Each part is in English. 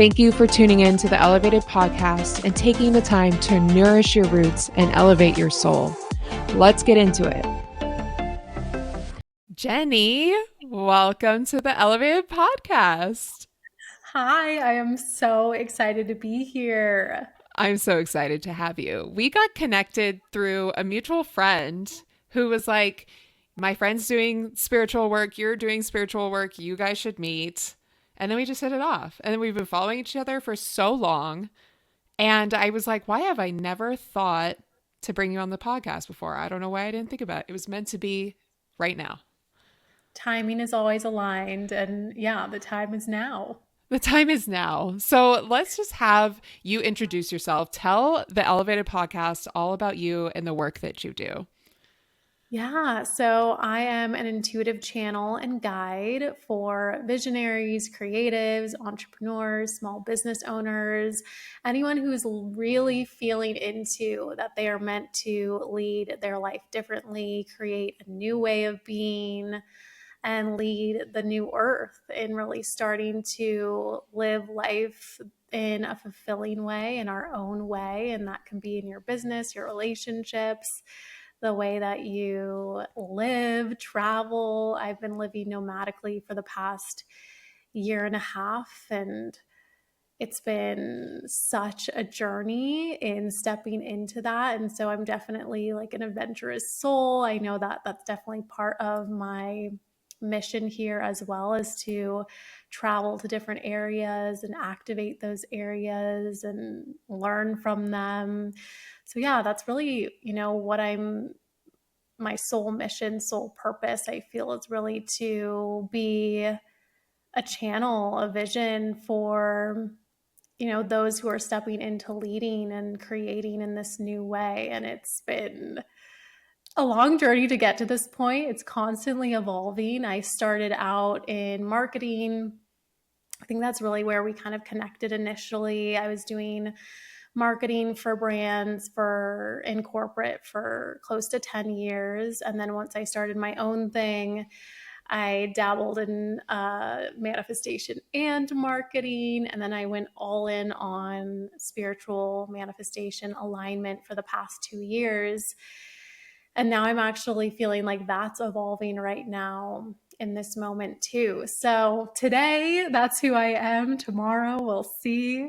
Thank you for tuning in to the Elevated Podcast and taking the time to nourish your roots and elevate your soul. Let's get into it. Jenni, welcome to the Elevated Podcast. Hi, I am so excited to be here. I'm so excited to have you. We got connected through a mutual friend who was like, my friend's doing spiritual work, you're doing spiritual work, you guys should meet. And then we just hit it off. And then we've been following each other for so long. And I was like, why have I never thought to bring you on the podcast before? I don't know why I didn't think about it. It was meant to be right now. Timing is always aligned, and yeah, the time is now. The time is now. So let's just have you introduce yourself. Tell the Elevated Podcast all about you and the work that you do. Yeah, so I am an intuitive channel and guide for visionaries, creatives, entrepreneurs, small business owners, anyone who's really feeling into that they are meant to lead their life differently, create a new way of being, and lead the new earth in really starting to live life in a fulfilling way, in our own way. And that can be in your business, your relationships, the way that you live, travel. I've been living nomadically for the past year and a half, and it's been such a journey in stepping into that. And so I'm definitely like an adventurous soul. I know that that's definitely part of my mission here as well, is to travel to different areas and activate those areas and learn from them. So yeah, that's really, what my soul mission, soul purpose, I feel, is really to be a channel, a vision for those who are stepping into leading and creating in this new way. And it's been a long journey to get to this point. It's constantly evolving. I started out in marketing. I think that's really where we kind of connected initially. I was doing marketing for brands in corporate for close to 10 years. And then once I started my own thing, I dabbled in manifestation and marketing. And then I went all in on spiritual manifestation alignment for the past 2 years. And now I'm actually feeling like that's evolving right now in this moment too. So today, that's who I am. Tomorrow, we'll see.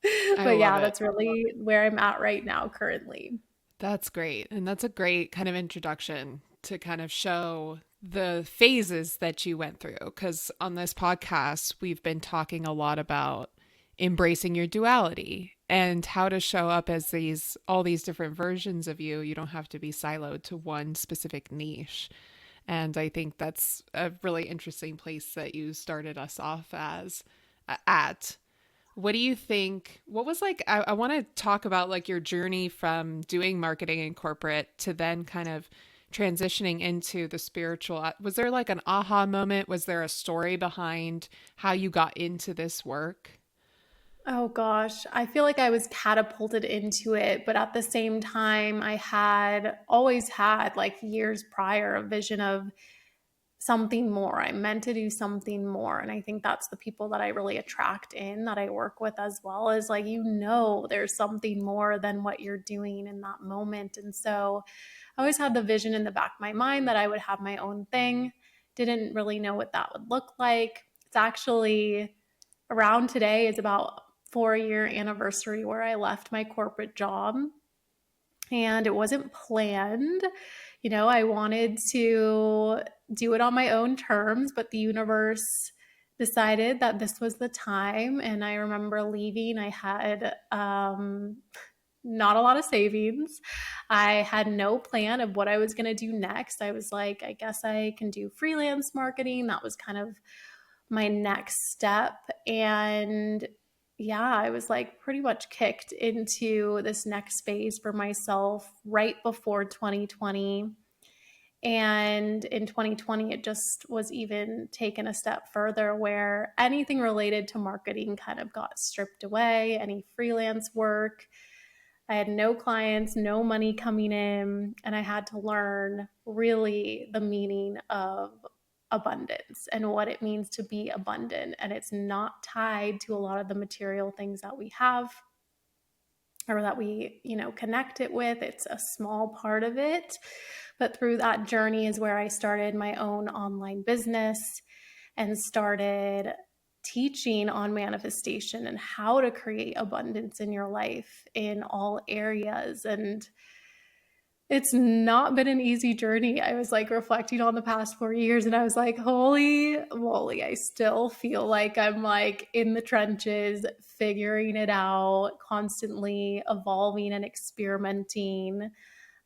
I But love yeah, it. that's really where I'm at right now currently. That's great. And that's a great kind of introduction to kind of show the phases that you went through. Because on this podcast, we've been talking a lot about embracing your duality and how to show up as all these different versions of you. You don't have to be siloed to one specific niche. And I think that's a really interesting place that you started us off at. What do you think? What was like, I want to talk about like your journey from doing marketing in corporate to then kind of transitioning into the spiritual. Was there like an aha moment? Was there a story behind how you got into this work? Oh gosh, I feel like I was catapulted into it, but at the same time, I had always had, like years prior, a vision of something more. I'm meant to do something more. And I think that's the people that I really attract in, that I work with as well, is like, there's something more than what you're doing in that moment. And so I always had the vision in the back of my mind that I would have my own thing. Didn't really know what that would look like. It's actually around today is about 4-year anniversary where I left my corporate job, and it wasn't planned. I wanted to do it on my own terms, but the universe decided that this was the time. And I remember leaving. I had not a lot of savings. I had no plan of what I was going to do next. I was like, I guess I can do freelance marketing. That was kind of my next step. And yeah, I was like pretty much kicked into this next phase for myself right before 2020. And in 2020, it just was even taken a step further where anything related to marketing kind of got stripped away, any freelance work. I had no clients, no money coming in, and I had to learn really the meaning of abundance and what it means to be abundant. And it's not tied to a lot of the material things that we have or that we, connect it with. It's a small part of it. But through that journey is where I started my own online business and started teaching on manifestation and how to create abundance in your life in all areas. And it's not been an easy journey. I was like reflecting on the past 4 years and I was like, holy moly, I still feel like I'm like in the trenches, figuring it out, constantly evolving and experimenting.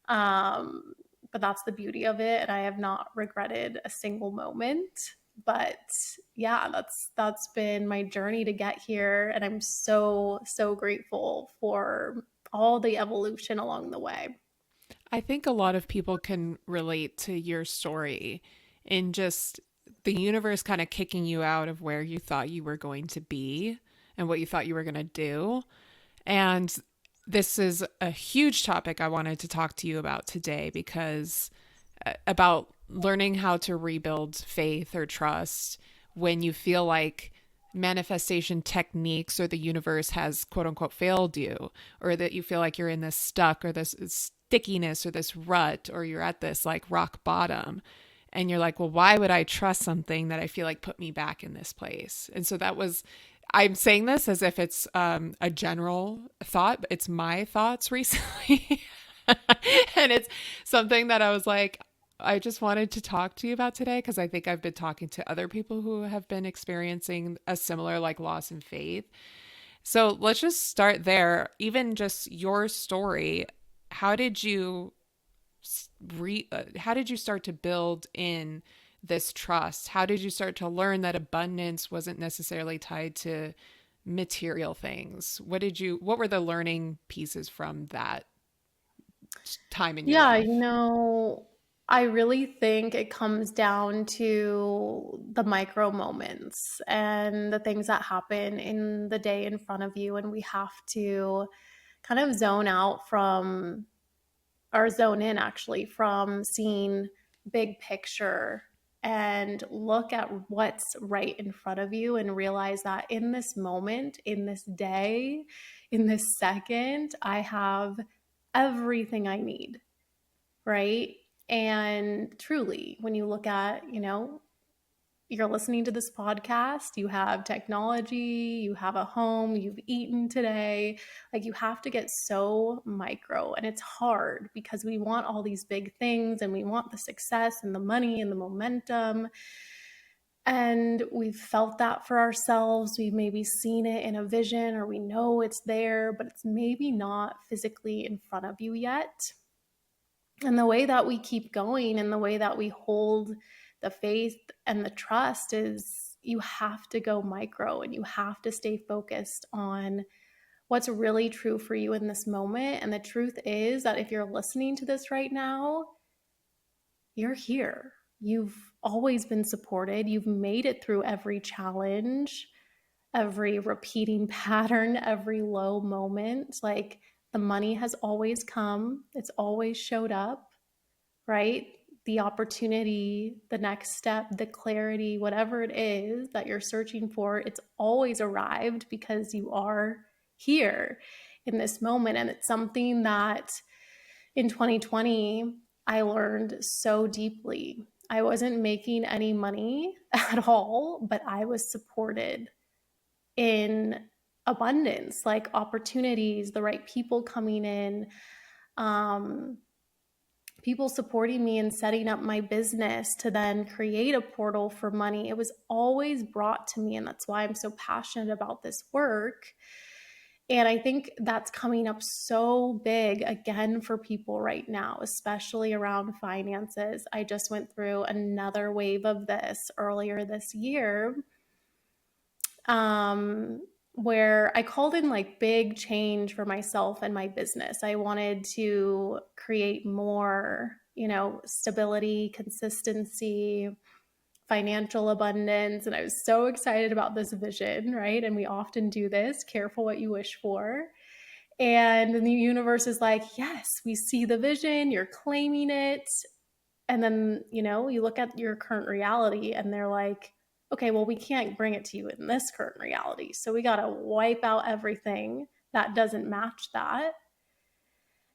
But that's the beauty of it. And I have not regretted a single moment. But yeah, that's been my journey to get here. And I'm so, so grateful for all the evolution along the way. I think a lot of people can relate to your story in just the universe kind of kicking you out of where you thought you were going to be and what you thought you were going to do. And this is a huge topic I wanted to talk to you about today because about learning how to rebuild faith or trust when you feel like manifestation techniques or the universe has quote unquote failed you, or that you feel like you're in this stuck or this stickiness or this rut, or you're at this like rock bottom. And you're like, well, why would I trust something that I feel like put me back in this place? And so that was, I'm saying this as if it's a general thought, but it's my thoughts recently. And it's something that I was like, I just wanted to talk to you about today because I think I've been talking to other people who have been experiencing a similar like loss in faith. So let's just start there. Even just your story. How did you how did you start to build in this trust? How did you start to learn that abundance wasn't necessarily tied to material things? What were the learning pieces from that time in your Yeah, life? I really think it comes down to the micro moments and the things that happen in the day in front of you. And we have to kind of zone out from, or zone in actually, from seeing big picture and look at what's right in front of you and realize that in this moment, in this day, in this second, I have everything I need, right? And truly, when you look at, you're listening to this podcast, you have technology, you have a home, you've eaten today. Like you have to get so micro. And it's hard because we want all these big things and we want the success and the money and the momentum. And we've felt that for ourselves. We've maybe seen it in a vision or we know it's there, but it's maybe not physically in front of you yet. And the way that we keep going and the way that we hold the faith and the trust is you have to go micro and you have to stay focused on what's really true for you in this moment. And the truth is that if you're listening to this right now, you're here. You've always been supported. You've made it through every challenge, every repeating pattern, every low moment. Like the money has always come, it's always showed up, right? The opportunity, the next step, the clarity, whatever it is that you're searching for, it's always arrived because you are here in this moment. And it's something that in 2020, I learned so deeply. I wasn't making any money at all, but I was supported in abundance, like opportunities, the right people coming in, um, people supporting me and setting up my business to then create a portal for money. It was always brought to me. And that's why I'm so passionate about this work. And I think that's coming up so big again for people right now, especially around finances. I just went through another wave of this earlier this year, where I called in like big change for myself and my business. I wanted to create more, stability, consistency, financial abundance. And I was so excited about this vision, right? And we often do this, careful what you wish for. And the universe is like, yes, we see the vision, you're claiming it. And then, you look at your current reality and they're like, okay, well, we can't bring it to you in this current reality. So we got to wipe out everything that doesn't match that.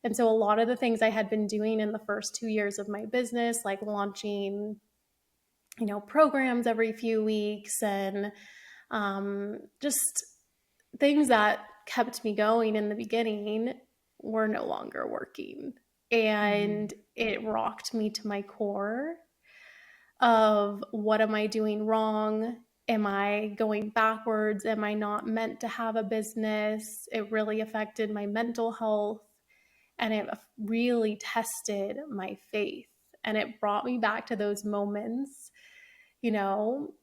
And so a lot of the things I had been doing in the first 2 years of my business, like launching, programs every few weeks and just things that kept me going in the beginning, were no longer working. Mm-hmm. And it rocked me to my core of, what am I doing wrong? Am I going backwards? Am I not meant to have a business? It really affected my mental health, and it really tested my faith. And it brought me back to those moments, you know,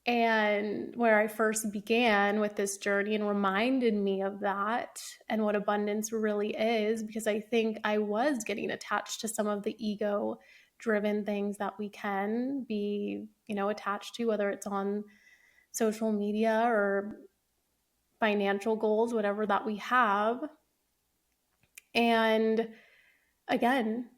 and where I first began with this journey, and reminded me of that and what abundance really is, because I think I was getting attached to some of the ego driven things that we can be, attached to, whether it's on social media or financial goals, whatever that we have. And again,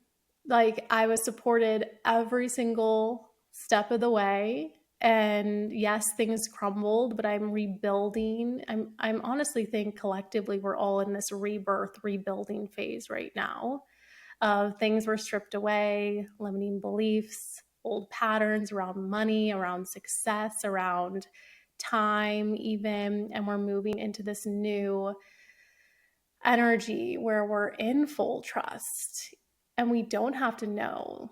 like, I was supported every single step of the way. And yes, things crumbled, but I'm rebuilding. I'm honestly think collectively we're all in this rebirth, rebuilding phase right now. Things were stripped away, limiting beliefs, old patterns around money, around success, around time, even. And we're moving into this new energy where we're in full trust, and we don't have to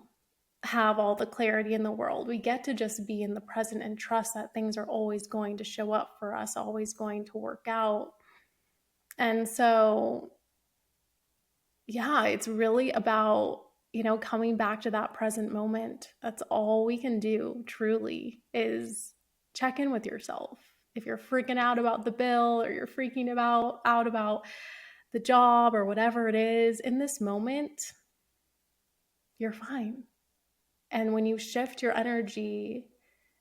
have all the clarity in the world. We get to just be in the present and trust that things are always going to show up for us, always going to work out. And so, yeah, it's really about, coming back to that present moment. That's all we can do, truly, is check in with yourself. If you're freaking out about the bill, or you're freaking out about the job or whatever it is, in this moment, you're fine. And when you shift your energy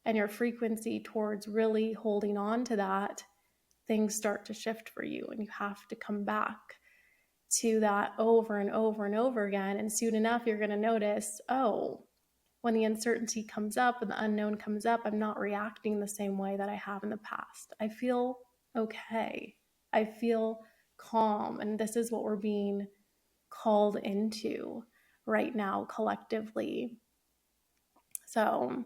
and your frequency towards really holding on to that, things start to shift for you, and you have to come back to that over and over and over again. And soon enough, you're going to notice, oh, when the uncertainty comes up and the unknown comes up, I'm not reacting the same way that I have in the past. I feel okay. I feel calm. And this is what we're being called into right now collectively. So,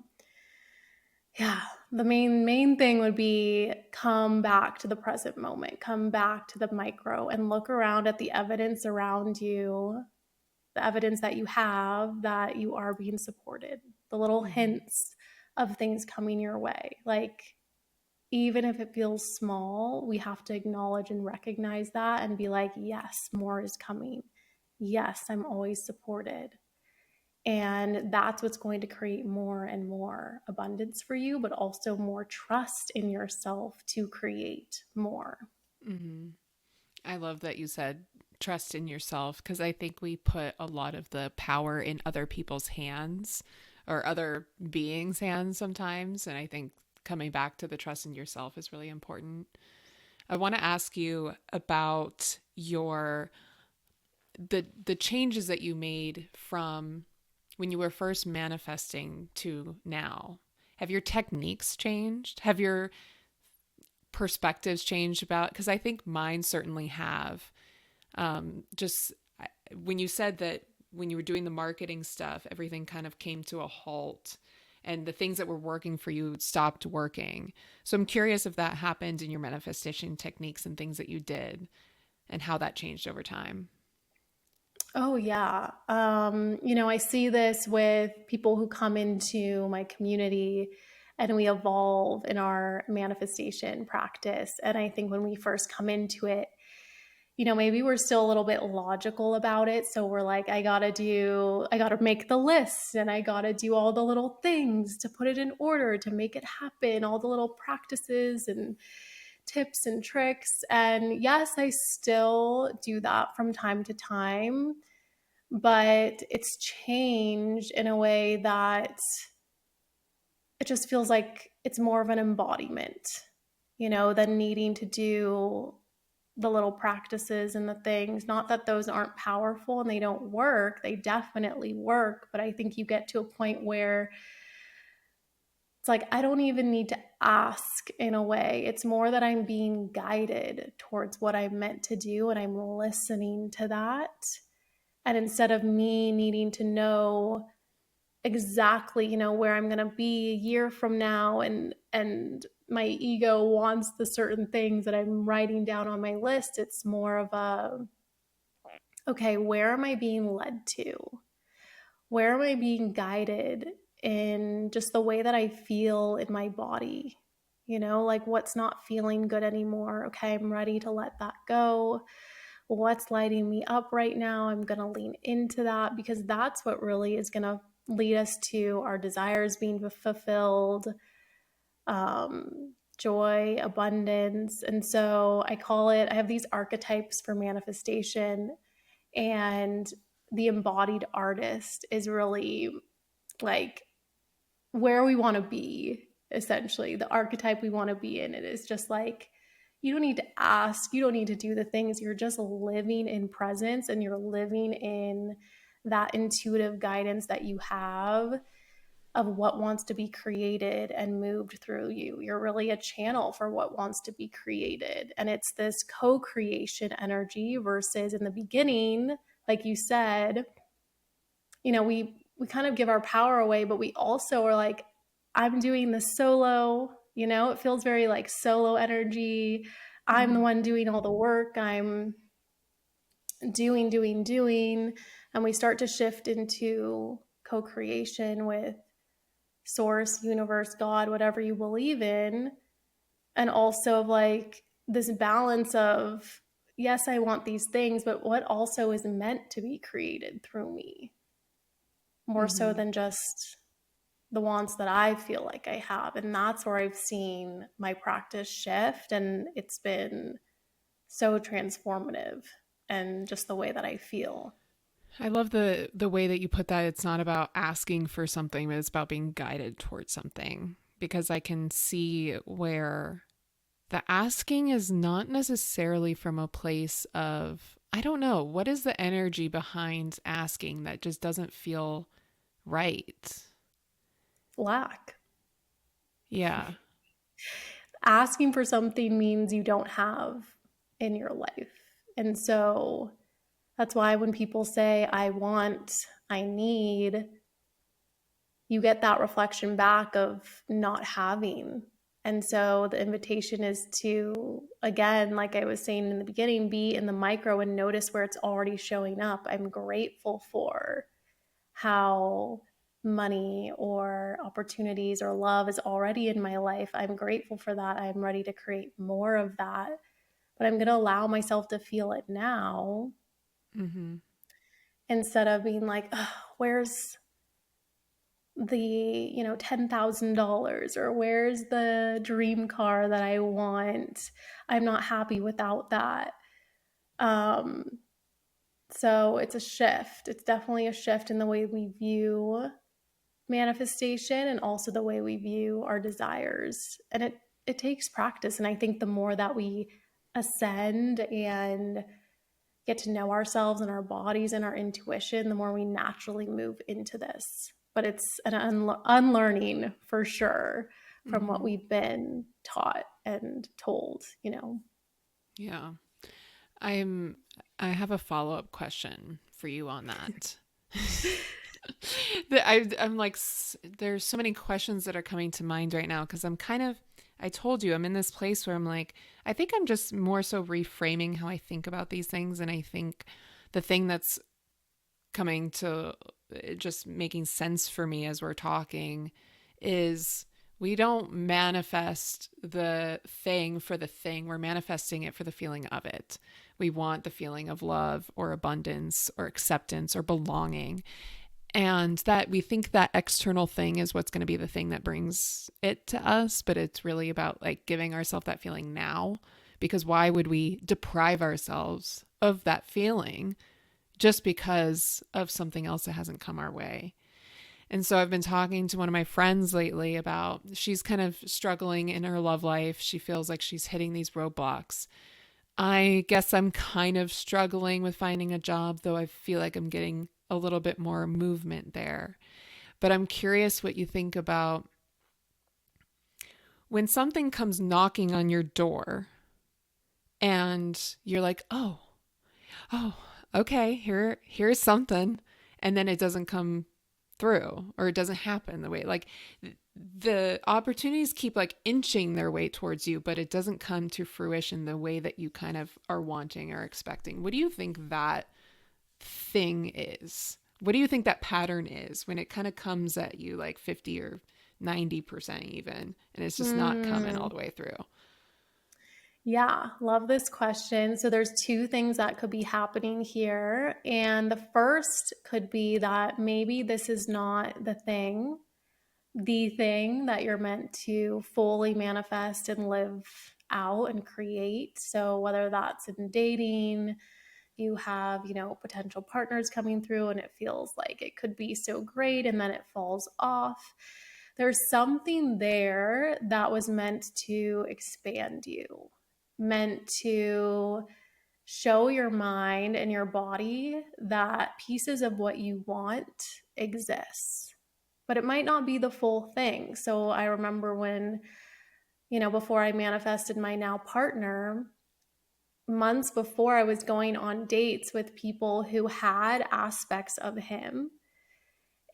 yeah, the main thing would be, come back to the present moment, come back to the micro, and look around at the evidence around you, the evidence that you have that you are being supported, the little Mm-hmm. hints of things coming your way. Like, even if it feels small, we have to acknowledge and recognize that and be like, yes, more is coming. Yes, I'm always supported. And that's what's going to create more and more abundance for you, but also more trust in yourself to create more. Mm-hmm. I love that you said trust in yourself, because I think we put a lot of the power in other people's hands or other beings' hands sometimes. And I think coming back to the trust in yourself is really important. I want to ask you about the changes that you made from when you were first manifesting to now. Have your techniques changed? Have your perspectives changed about, because I think mine certainly have. Just when you said that when you were doing the marketing stuff, everything kind of came to a halt and the things that were working for you stopped working. So I'm curious if that happened in your manifestation techniques and things that you did and how that changed over time. Oh, yeah. I see this with people who come into my community, and we evolve in our manifestation practice. And I think when we first come into it, maybe we're still a little bit logical about it. So we're like, I gotta make the list, and I gotta do all the little things to put it in order to make it happen, all the little practices and tips and tricks. And yes, I still do that from time to time, but it's changed in a way that it just feels like it's more of an embodiment, than needing to do the little practices and the things. Not that those aren't powerful and they don't work, they definitely work, but I think you get to a point where it's like I don't even need to ask in a way. It's more that I'm being guided towards what I'm meant to do and I'm listening to that. And instead of me needing to know exactly, where I'm going to be a year from now, and my ego wants the certain things that I'm writing down on my list, it's more of a, okay, where am I being led to? Where am I being guided in just the way that I feel in my body? Like what's not feeling good anymore? Okay, I'm ready to let that go. What's lighting me up right now? I'm going to lean into that, because that's what really is going to lead us to our desires being fulfilled, joy, abundance. And so I have these archetypes for manifestation, and the embodied artist is really like where we want to be, essentially the archetype we want to be in. It is just like, you don't need to ask, you don't need to do the things, you're just living in presence, and you're living in that intuitive guidance that you have of what wants to be created and moved through you. You're really a channel for what wants to be created, and it's this co-creation energy versus in the beginning, like you said, we kind of give our power away, but we also are like, I'm doing the solo, it feels very like solo energy. I'm the one doing all the work. I'm doing. And we start to shift into co-creation with source, universe, God, whatever you believe in. And also like this balance of, yes, I want these things, but what also is meant to be created through me, more so than just the wants that I feel like I have. And that's where I've seen my practice shift. And it's been so transformative, and just the way that I feel. I love the way that you put that. It's not about asking for something, but it's about being guided towards something. Because I can see where the asking is not necessarily from a place of, I don't know, what is the energy behind asking that just doesn't feel right? Lack. Yeah. Asking for something means you don't have in your life. And so that's why when people say, I want, I need, you get that reflection back of not having. And so the invitation is to, again, like I was saying in the beginning, be in the micro and notice where it's already showing up. I'm grateful for how money or opportunities or love is already in my life. I'm grateful for that. I'm ready to create more of that. But I'm going to allow myself to feel it now, instead of being like, oh, where's the $10,000, or where's the dream car that I want? I'm not happy without that. So it's a shift. It's definitely a shift in the way we view manifestation, and also the way we view our desires. And it takes practice. And I think the more that we ascend and get to know ourselves and our bodies and our intuition, the more we naturally move into this. But it's an unlearning for sure from what we've been taught and told. Yeah. I'm I have a follow-up question for you on that. I'm like, there's so many questions that are coming to mind right now, because I told you, I'm in this place where I'm like, I think I'm just more so reframing how I think about these things. And I think the thing that's coming to just making sense for me as we're talking is, we don't manifest the thing for the thing. We're manifesting it for the feeling of it. We want the feeling of love or abundance or acceptance or belonging. And that we think that external thing is what's going to be the thing that brings it to us. But it's really about like giving ourselves that feeling now, because why would we deprive ourselves of that feeling just because of something else that hasn't come our way? And so I've been talking to one of my friends lately about, she's kind of struggling in her love life. She feels like she's hitting these roadblocks I guess I'm kind of struggling with finding a job, though I feel like I'm getting a little bit more movement there. But I'm curious what you think about when something comes knocking on your door and you're like, oh, okay, here's something, and then it doesn't come through or it doesn't happen the way like the opportunities keep like inching their way towards you, but it doesn't come to fruition the way that you kind of are wanting or expecting. What do you think that thing is? What do you think that pattern is when it kind of comes at you like 50 or 90% even, and it's just not coming all Hmm. the way through? Yeah, love this question. So there's two things that could be happening here. And the first could be that maybe this is not the thing that you're meant to fully manifest and live out and create. So whether that's in dating, you have, potential partners coming through and it feels like it could be so great and then it falls off. There's something there that was meant to expand you, meant to show your mind and your body that pieces of what you want exists. But it might not be the full thing. So I remember when, before I manifested my now partner, months before I was going on dates with people who had aspects of him.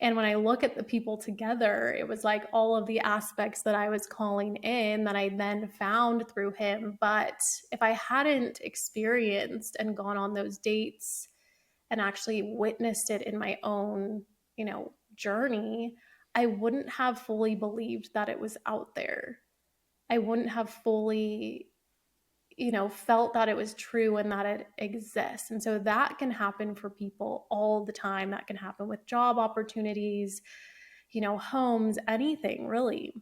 And when I look at the people together, it was like all of the aspects that I was calling in that I then found through him. But if I hadn't experienced and gone on those dates and actually witnessed it in my own, journey, I wouldn't have fully believed that it was out there. I wouldn't have fully felt that it was true and that it exists. And so that can happen for people all the time. That can happen with job opportunities, homes, anything really,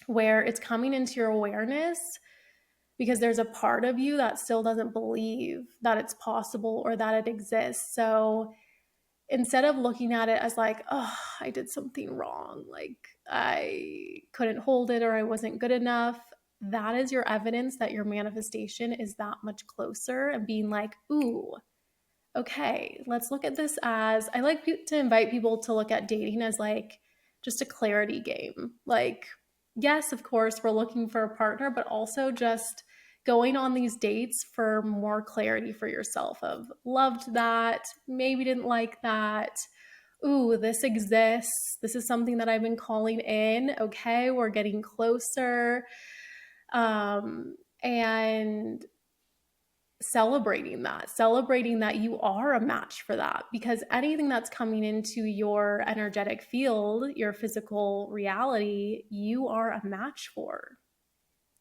where it's coming into your awareness because there's a part of you that still doesn't believe that it's possible or that it exists. So instead of looking at it as like, oh, I did something wrong, like I couldn't hold it or I wasn't good enough, that is your evidence that your manifestation is that much closer and being like, ooh, okay, let's look at this as I like to invite people to look at dating as like just a clarity game. Like, yes, of course, we're looking for a partner, but also just going on these dates for more clarity for yourself of loved that, maybe didn't like that. Ooh, this exists. This is something that I've been calling in. Okay, we're getting closer. And celebrating that you are a match for that, because anything that's coming into your energetic field, your physical reality, you are a match for.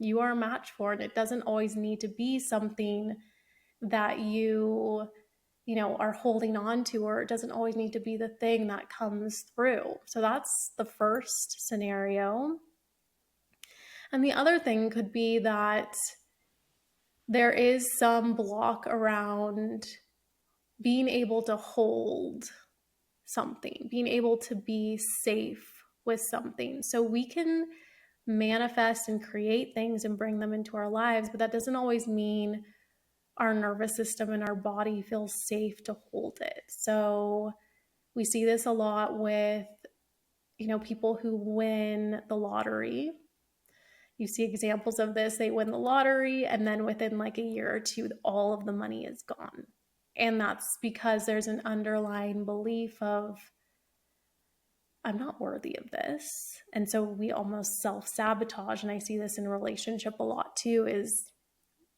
You are a match for, and it doesn't always need to be something that you are holding on to, or it doesn't always need to be the thing that comes through. So that's the first scenario. And the other thing could be that there is some block around being able to hold something, being able to be safe with something. So we can manifest and create things and bring them into our lives, but that doesn't always mean our nervous system and our body feels safe to hold it. So we see this a lot with, people who win the lottery. You see examples of this. They win the lottery, and then within like a year or two, all of the money is gone. And that's because there's an underlying belief of, I'm not worthy of this. And so we almost self sabotage. And I see this in a relationship a lot too, is,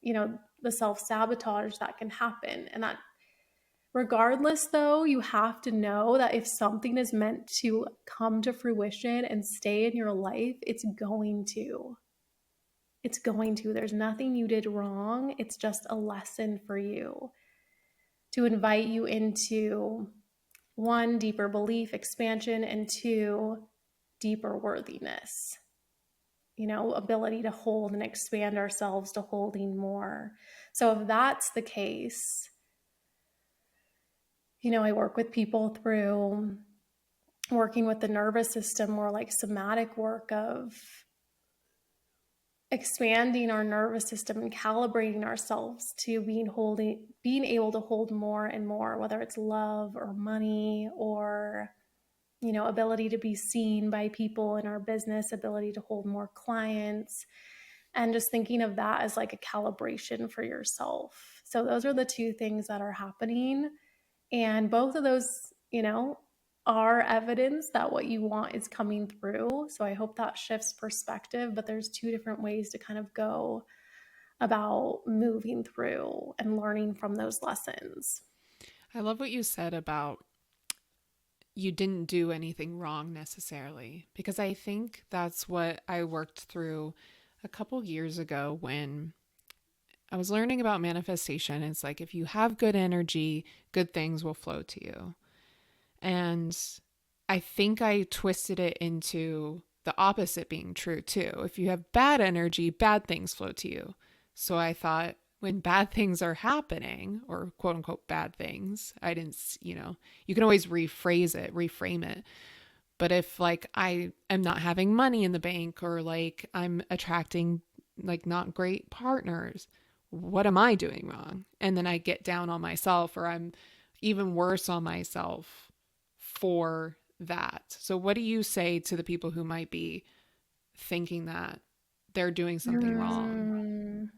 the self sabotage that can happen. And that, regardless, though, you have to know that if something is meant to come to fruition and stay in your life, it's going to. It's going to. There's nothing you did wrong. It's just a lesson for you to invite you into one, deeper belief expansion, and two, deeper worthiness, ability to hold and expand ourselves to holding more. So if that's the case, I work with people through working with the nervous system, more like somatic work of expanding our nervous system and calibrating ourselves to being able to hold more and more, whether it's love or money or, you know, ability to be seen by people in our business, ability to hold more clients, and just thinking of that as like a calibration for yourself. So those are the two things that are happening. And both of those, you know, are evidence that what you want is coming through. So I hope that shifts perspective, but there's two different ways to kind of go about moving through and learning from those lessons. I love what you said about you didn't do anything wrong necessarily, because I think that's what I worked through a couple years ago when I was learning about manifestation. It's like if you have good energy, good things will flow to you. And I think I twisted it into the opposite being true too. If you have bad energy, bad things flow to you. So I thought when bad things are happening, or quote unquote bad things, I didn't, you can always rephrase it, reframe it. But if like I am not having money in the bank, or like I'm attracting like not great partners, what am I doing wrong? And then I get down on myself, or I'm even worse on myself for that. So what do you say to the people who might be thinking that they're doing something wrong? Mm,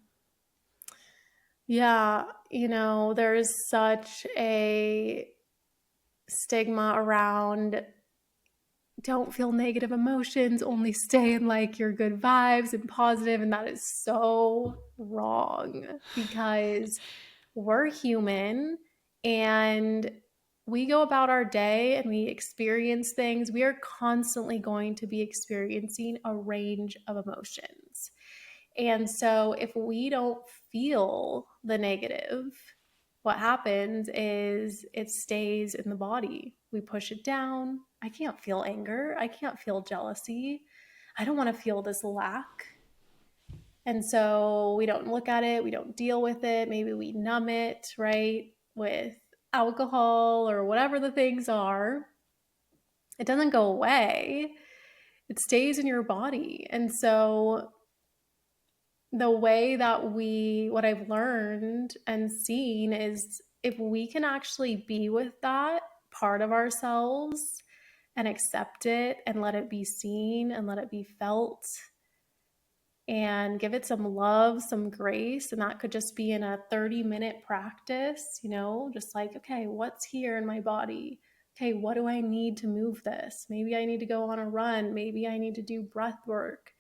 yeah, you know, there's such a stigma around don't feel negative emotions, only stay in like your good vibes and positive. And that is so wrong because we're human and we go about our day and we experience things. We are constantly going to be experiencing a range of emotions. And so if we don't feel the negative, what happens is it stays in the body. We push it down. I can't feel anger. I can't feel jealousy. I don't want to feel this lack. And so we don't look at it, we don't deal with it. Maybe we numb it, right? With alcohol or whatever the things are. It doesn't go away, it stays in your body. And so the way that what I've learned and seen is if we can actually be with that part of ourselves and accept it and let it be seen and let it be felt and give it some love, some grace. And that could just be in a 30-minute practice, you know, just like, okay, what's here in my body? Okay, what do I need to move this? Maybe I need to go on a run. Maybe I need to do breath work.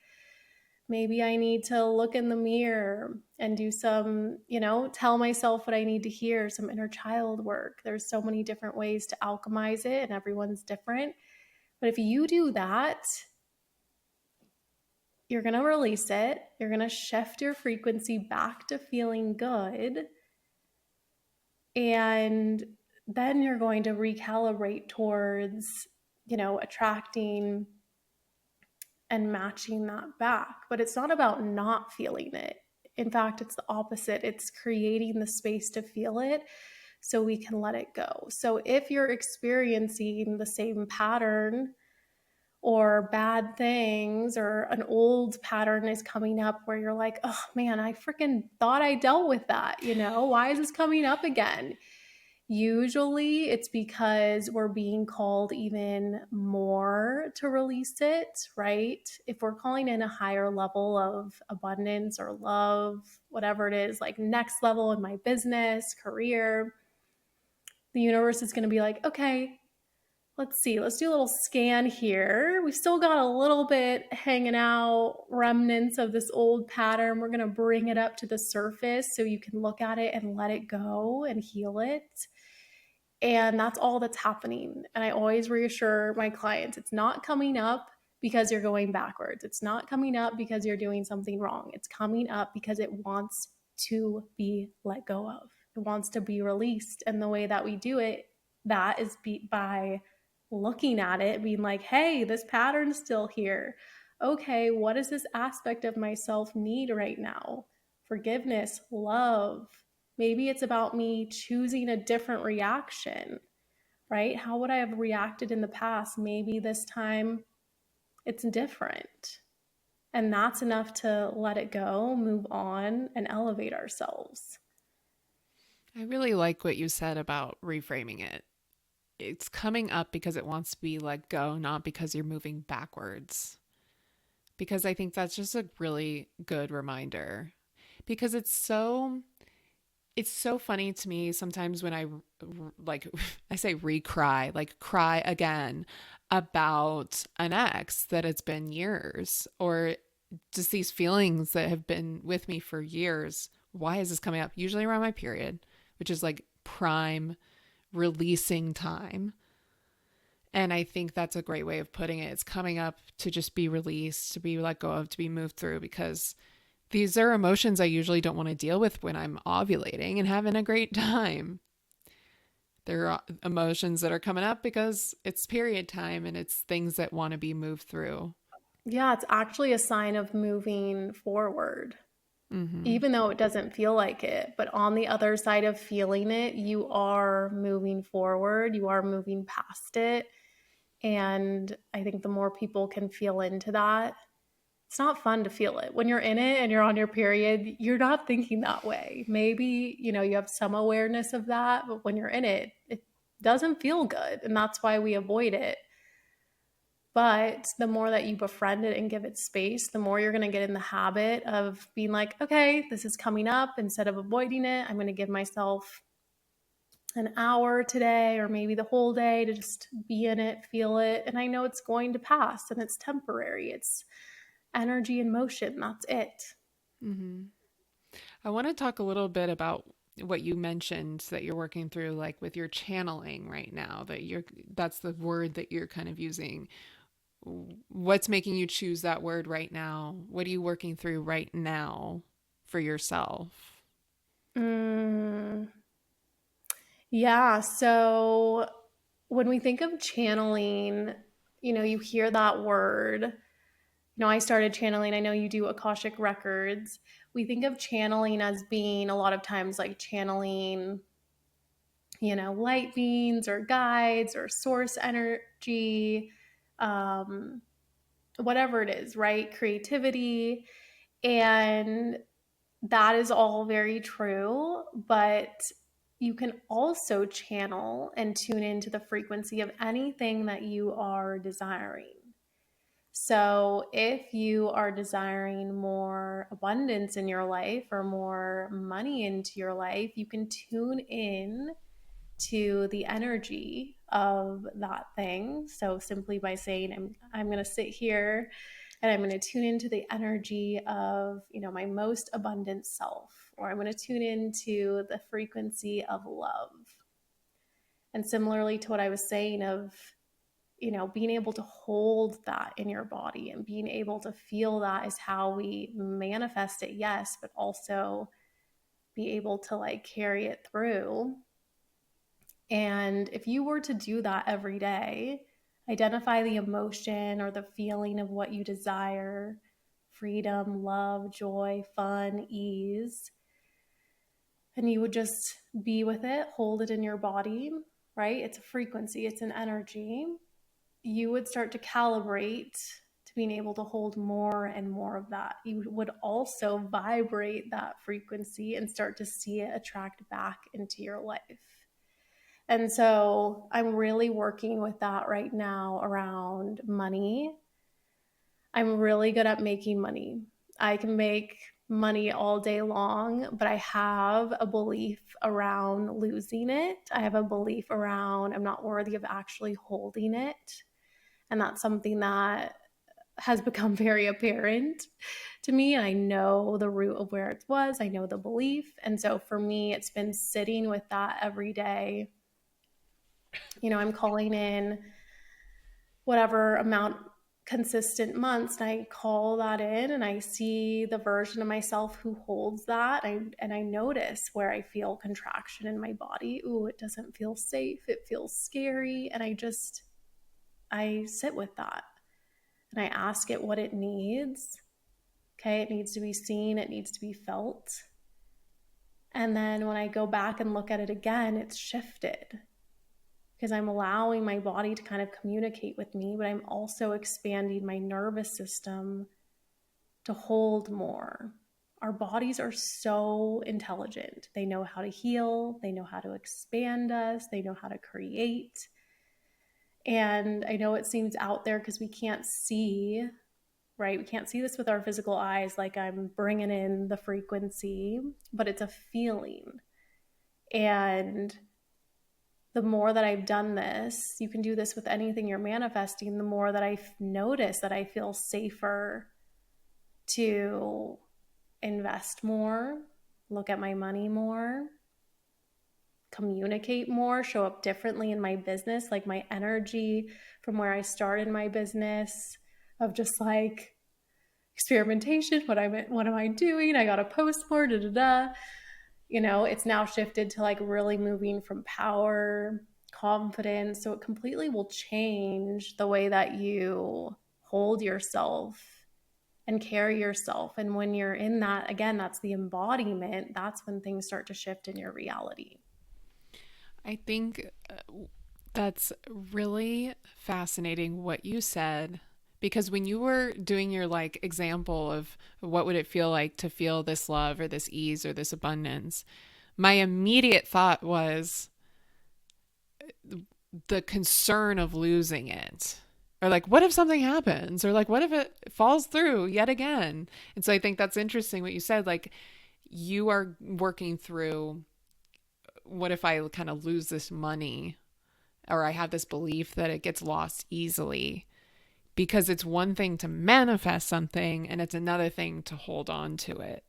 Maybe I need to look in the mirror and do some, you know, tell myself what I need to hear, some inner child work. There's so many different ways to alchemize it, and everyone's different. But if you do that, you're going to release it. You're going to shift your frequency back to feeling good. And then you're going to recalibrate towards, you know, attracting and matching that back. But it's not about not feeling it. In fact, it's the opposite. It's creating the space to feel it so we can let it go. So if you're experiencing the same pattern or bad things, or an old pattern is coming up where you're like, oh man, I freaking thought I dealt with that. You know, why is this coming up again? Usually it's because we're being called even more to release it, right? If we're calling in a higher level of abundance or love, whatever it is, like next level in my business, career, the universe is going to be like, okay, let's see, let's do a little scan here. We've still got a little bit hanging out, remnants of this old pattern. We're going to bring it up to the surface so you can look at it and let it go and heal it. And that's all that's happening. And I always reassure my clients it's not coming up because you're going backwards. It's not coming up because you're doing something wrong. It's coming up because it wants to be let go of. It wants to be released. And the way that we do it, that is by looking at it, being like, hey, this pattern's still here. Okay, what does this aspect of myself need right now? Forgiveness, love. Maybe it's about me choosing a different reaction, right? How would I have reacted in the past? Maybe this time it's different. And that's enough to let it go, move on, and elevate ourselves. I really like what you said about reframing it. It's coming up because it wants to be let go, not because you're moving backwards. Because I think that's just a really good reminder. Because it's so funny to me sometimes when like I say recry, like cry again about an ex that it's been years, or just these feelings that have been with me for years. Why is this coming up? Usually around my period, which is like prime releasing time. And I think that's a great way of putting it. It's coming up to just be released, to be let go of, to be moved through, because these are emotions I usually don't want to deal with when I'm ovulating and having a great time. There are emotions that are coming up because it's period time and it's things that want to be moved through. Yeah, it's actually a sign of moving forward, Mm-hmm. even though it doesn't feel like it. But on the other side of feeling it, you are moving forward, you are moving past it. And I think the more people can feel into that, it's not fun to feel it. When you're in it and you're on your period, you're not thinking that way. Maybe, you have some awareness of that, but when you're in it, it doesn't feel good. And that's why we avoid it. But the more that you befriend it and give it space, the more you're going to get in the habit of being like, okay, this is coming up. Instead of avoiding it, I'm going to give myself an hour today or maybe the whole day to just be in it, feel it. And I know it's going to pass and it's temporary. It's energy and motion. That's it. Mm-hmm. I want to talk a little bit about what you mentioned that you're working through, like with your channeling right now, that's the word that you're kind of using. What's making you choose that word right now? What are you working through right now for yourself? Mm, yeah. So when we think of channeling, you hear that word. I started channeling. I know you do Akashic Records. We think of channeling as being a lot of times like channeling, light beings or guides or source energy, um, whatever it is, right? Creativity. And that is all very true. But you can also channel and tune into the frequency of anything that you are desiring. So, if you are desiring more abundance in your life or more money into your life, you can tune in to the energy of that thing. So, simply by saying, I'm going to sit here and I'm going to tune into the energy of, my most abundant self, or I'm going to tune into the frequency of love. And similarly to what I was saying of, being able to hold that in your body and being able to feel that is how we manifest it, yes, but also be able to like carry it through. And if you were to do that every day, identify the emotion or the feeling of what you desire: freedom, love, joy, fun, ease. And you would just be with it, hold it in your body, right? It's a frequency, it's an energy. You would start to calibrate to being able to hold more and more of that. You would also vibrate that frequency and start to see it attract back into your life. And so I'm really working with that right now around money. I'm really good at making money. I can make money all day long, but I have a belief around losing it. I have a belief around I'm not worthy of actually holding it. And that's something that has become very apparent to me. I know the root of where it was, I know the belief. And so for me, it's been sitting with that every day. I'm calling in whatever amount consistent months, and I call that in and I see the version of myself who holds that. And I notice where I feel contraction in my body. Ooh, it doesn't feel safe. It feels scary. And I sit with that and I ask it what it needs. Okay, it needs to be seen, it needs to be felt. And then when I go back and look at it again, it's shifted because I'm allowing my body to kind of communicate with me, but I'm also expanding my nervous system to hold more. Our bodies are so intelligent. They know how to heal, they know how to expand us, they know how to create. And I know it seems out there because we can't see, right? We can't see this with our physical eyes, like I'm bringing in the frequency, but it's a feeling. And the more that I've done this, you can do this with anything you're manifesting, the more that I've noticed that I feel safer to invest more, look at my money more, communicate more, show up differently in my business. Like my energy from where I started my business of just like experimentation, what am I doing? I gotta post more, da da da. You know, it's now shifted to like really moving from power, confidence. So it completely will change the way that you hold yourself and carry yourself. And when you're in that, again, that's the embodiment, that's when things start to shift in your reality. I think that's really fascinating what you said, because when you were doing your like example of what would it feel like to feel this love or this ease or this abundance, my immediate thought was the concern of losing it. Or like, what if something happens? Or like, what if it falls through yet again? And so I think that's interesting what you said. Like, you are working through, what if I kind of lose this money, or I have this belief that it gets lost easily? Because it's one thing to manifest something and it's another thing to hold on to it.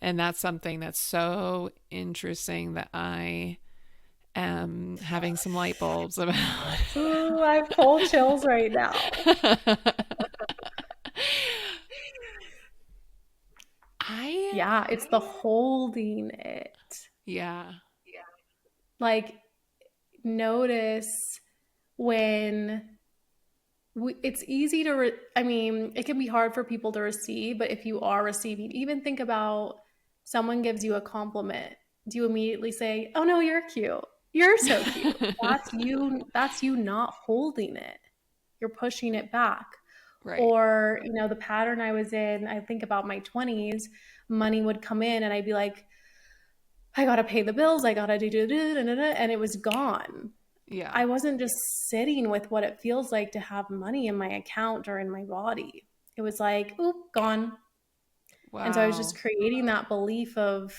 And that's something that's so interesting that I am having some light bulbs about. Ooh, I have cold chills right now. I, Yeah, it's the holding it. yeah, Like, notice when it's easy to, I mean, it can be hard for people to receive, but if you are receiving, even think about someone gives you a compliment. Do you immediately say, "Oh no, you're cute. You're so cute." That's you not holding it. You're pushing it back. right. Or, you know, the pattern I was in, I think about my 20s, money would come in and I'd be like, I got to pay the bills, I got to do, and it was gone. Yeah. I wasn't just sitting with what it feels like to have money in my account or in my body. It was like, oop, gone. And so I was just Wow. creating that belief of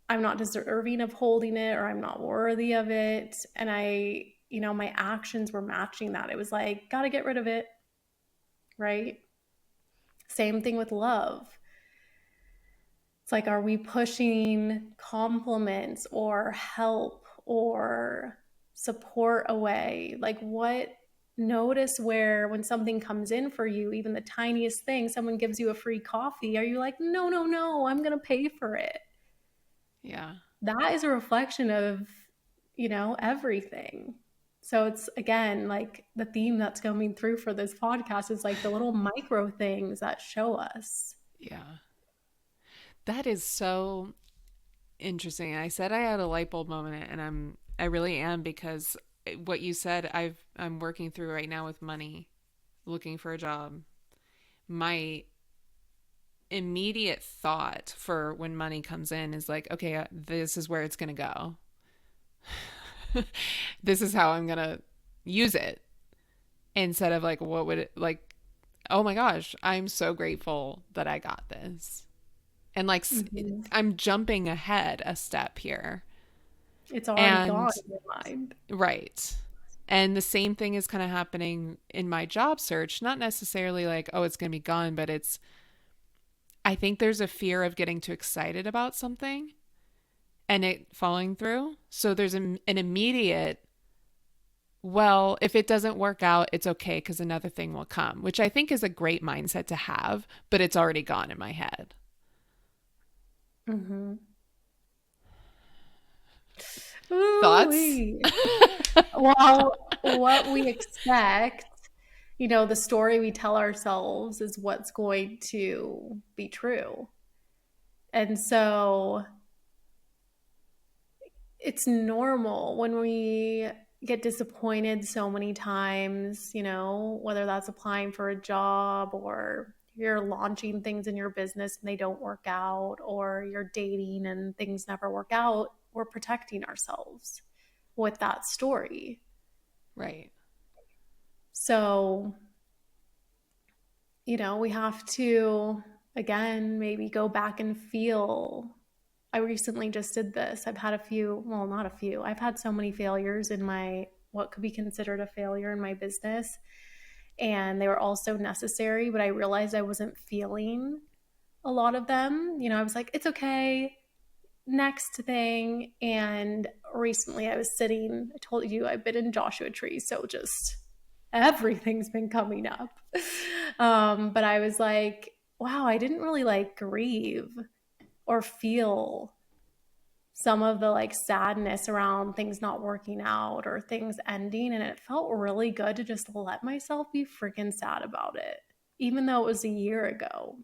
I'm not deserving of holding it or I'm not worthy of it. And my actions were matching that. It was like, got to get rid of it. Right. Same thing with love. It's like, are we pushing compliments or help or support away? Like, what? Notice where when something comes in for you, even the tiniest thing, someone gives you a free coffee, are you like, no, no, no, I'm going to pay for it? Yeah. That is a reflection of, everything. So it's, again, like the theme that's coming through for this podcast is like the little micro things that show us. Yeah. That is so interesting. I said I had a light bulb moment, and I really am, because what you said, I'm working through right now with money, looking for a job. My immediate thought for when money comes in is like, okay, this is where it's going to go. This is how I'm going to use it, instead of like, what would it like, oh my gosh, I'm so grateful that I got this. And like, Mm-hmm. I'm jumping ahead a step here. It's already And gone in your mind. right. And the same thing is kind of happening in my job search. Not necessarily like, oh, it's going to be gone, but I think there's a fear of getting too excited about something and it falling through. So there's an immediate, well, if it doesn't work out, it's okay because another thing will come, which I think is a great mindset to have, but it's already gone in my head. Mm-hmm. Thoughts? Ooh-wee. Well, what we expect, the story we tell ourselves is what's going to be true. And so it's normal when we get disappointed so many times, whether that's applying for a job or you're launching things in your business and they don't work out, or you're dating and things never work out, we're protecting ourselves with that story. Right. So, we have to, again, maybe go back and feel. I recently just did this. I've had a few, well, not a few. I've had so many failures in what could be considered a failure in my business. And they were also necessary, but I realized I wasn't feeling a lot of them. I was like, it's okay, next thing. And recently I was sitting, I told you I've been in Joshua Tree, so just everything's been coming up. But I was like, wow, I didn't really like grieve or feel some of the like sadness around things not working out or things ending. And it felt really good to just let myself be freaking sad about it, even though it was a year ago.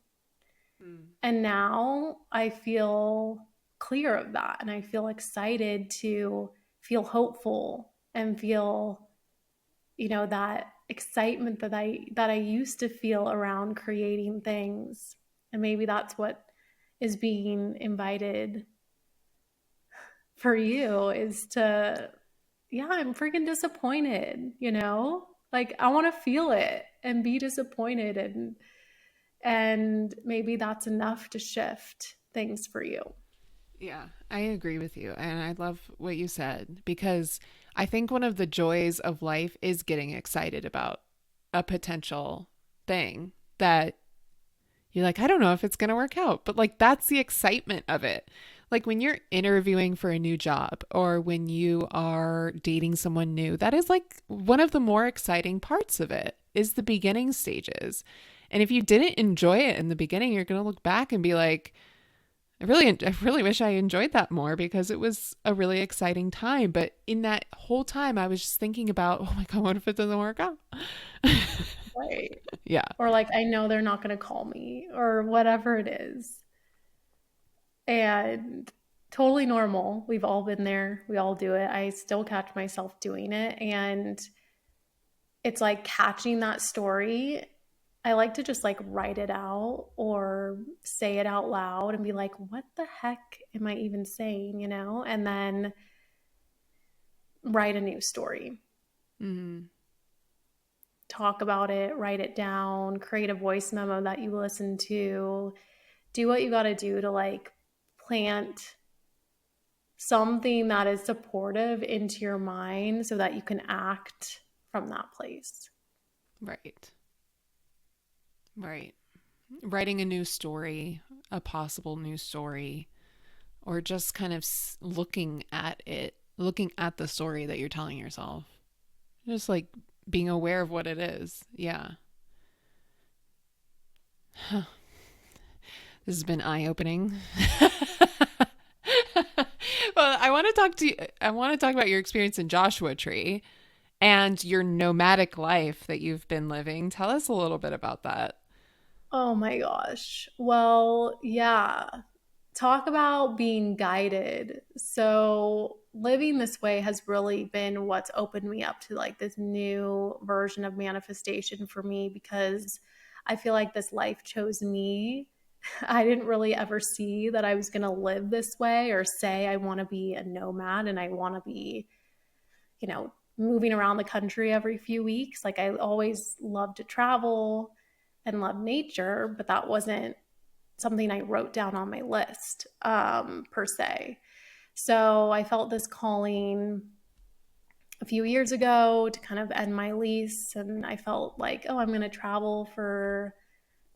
And now I feel clear of that. And I feel excited to feel hopeful and feel, that excitement that I used to feel around creating things. And maybe that's what is being invited for you, is to, yeah, I'm freaking disappointed, Like I want to feel it and be disappointed, and maybe that's enough to shift things for you. Yeah, I agree with you. And I love what you said because I think one of the joys of life is getting excited about a potential thing that you're like, I don't know if it's going to work out, but like that's the excitement of it. Like when you're interviewing for a new job or when you are dating someone new, that is like one of the more exciting parts of it is the beginning stages. And if you didn't enjoy it in the beginning, you're going to look back and be like, I really wish I enjoyed that more because it was a really exciting time. But in that whole time, I was just thinking about, oh my God, what if it doesn't work out? Right. Yeah. Or like, I know they're not going to call me or whatever it is. And totally normal. We've all been there. We all do it. I still catch myself doing it. And it's like catching that story. I like to just like write it out or say it out loud and be like, what the heck am I even saying, And then write a new story. Mm-hmm. Talk about it, write it down, create a voice memo that you listen to, do what you got to do to like plant something that is supportive into your mind so that you can act from that place. Right. Right. Writing a new story, a possible new story, or just kind of looking at it, looking at the story that you're telling yourself. Just like being aware of what it is. Yeah. Huh. This has been eye-opening. Well, I want to talk about your experience in Joshua Tree and your nomadic life that you've been living. Tell us a little bit about that. Oh my gosh. Well, yeah. Talk about being guided. So, living this way has really been what's opened me up to like this new version of manifestation for me, because I feel like this life chose me. I didn't really ever see that I was going to live this way or say I want to be a nomad and I want to be, moving around the country every few weeks. Like I always loved to travel and love nature, but that wasn't something I wrote down on my list, per se. So I felt this calling a few years ago to kind of end my lease. And I felt like, oh, I'm going to travel for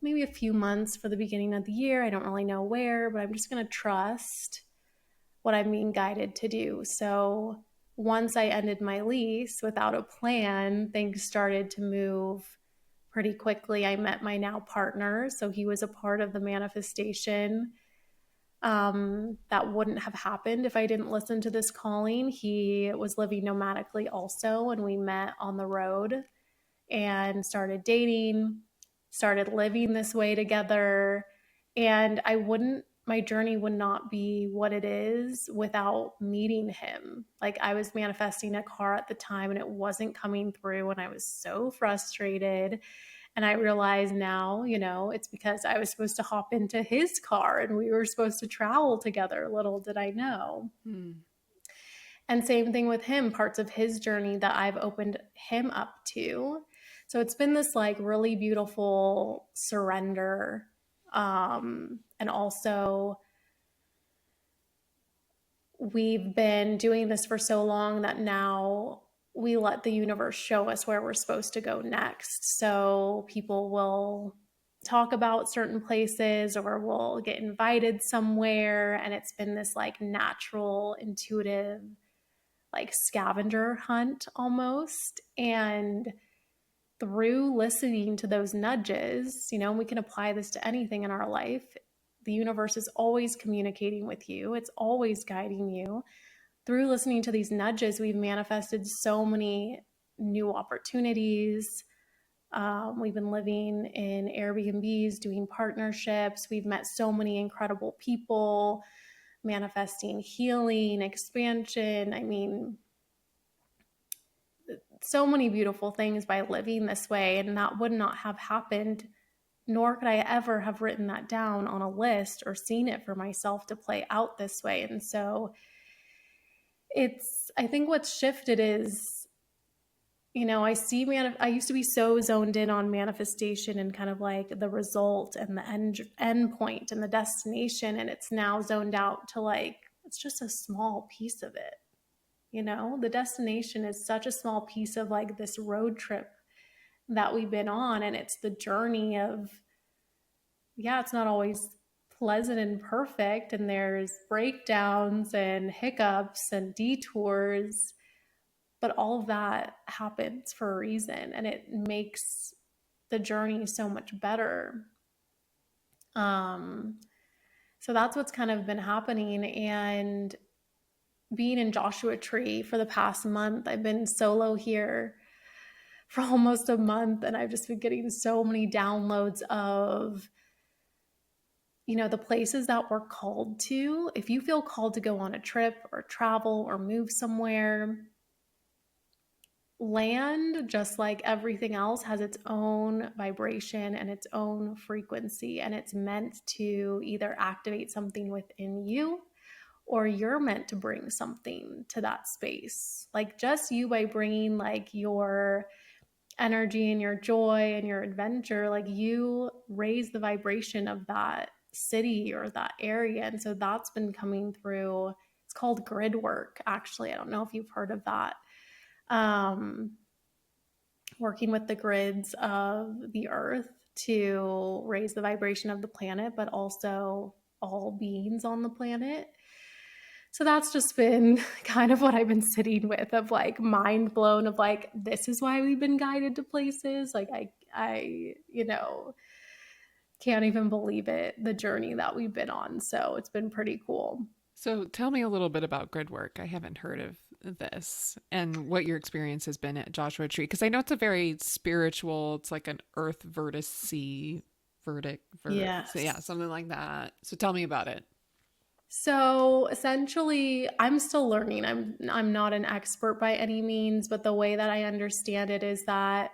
maybe a few months for the beginning of the year. I don't really know where, but I'm just going to trust what I'm being guided to do. So once I ended my lease without a plan, things started to move pretty quickly. I met my now partner, so he was a part of the manifestation. That wouldn't have happened if I didn't listen to this calling. He was living nomadically also, and we met on the road and started dating, started living this way together. And my journey would not be what it is without meeting him. Like I was manifesting a car at the time and it wasn't coming through, and I was so frustrated. And I realize now, it's because I was supposed to hop into his car and we were supposed to travel together. Little did I know. And same thing with him, parts of his journey that I've opened him up to. So it's been this like really beautiful surrender. And also, we've been doing this for so long that now we let the universe show us where we're supposed to go next. So people will talk about certain places or we'll get invited somewhere. And it's been this like natural, intuitive, like scavenger hunt almost. And through listening to those nudges, we can apply this to anything in our life. The universe is always communicating with you. It's always guiding you. Through listening to these nudges, we've manifested so many new opportunities. We've been living in Airbnbs, doing partnerships. We've met so many incredible people, manifesting healing, expansion. I mean, so many beautiful things by living this way. And that would not have happened, nor could I ever have written that down on a list or seen it for myself to play out this way. And so I think what's shifted is, I used to be so zoned in on manifestation and kind of like the result and the end point and the destination. And it's now zoned out to like, it's just a small piece of it. The destination is such a small piece of like this road trip that we've been on. And it's the journey of, it's not always pleasant and perfect. And there's breakdowns and hiccups and detours, but all of that happens for a reason. And it makes the journey so much better. So that's what's kind of been happening. And being in Joshua Tree for the past month, I've been solo here for almost a month, and I've just been getting so many downloads of, the places that we're called to. If you feel called to go on a trip or travel or move somewhere, land, just like everything else, has its own vibration and its own frequency, and it's meant to either activate something within you or you're meant to bring something to that space. Like just you, by bringing like your energy and your joy and your adventure, like you raise the vibration of that city or that area. And so that's been coming through. It's called grid work, actually. I don't know if you've heard of that. Working with the grids of the earth to raise the vibration of the planet, but also all beings on the planet. So that's just been kind of what I've been sitting with, of like mind blown of like, this is why we've been guided to places. Like I can't even believe it, the journey that we've been on. So it's been pretty cool. So tell me a little bit about grid work. I haven't heard of this, and what your experience has been at Joshua Tree, because I know it's a very spiritual, it's like an earth verdict, Yes. so yeah, something like that. So tell me about it. So essentially, I'm still learning. I'm not an expert by any means, but the way that I understand it is that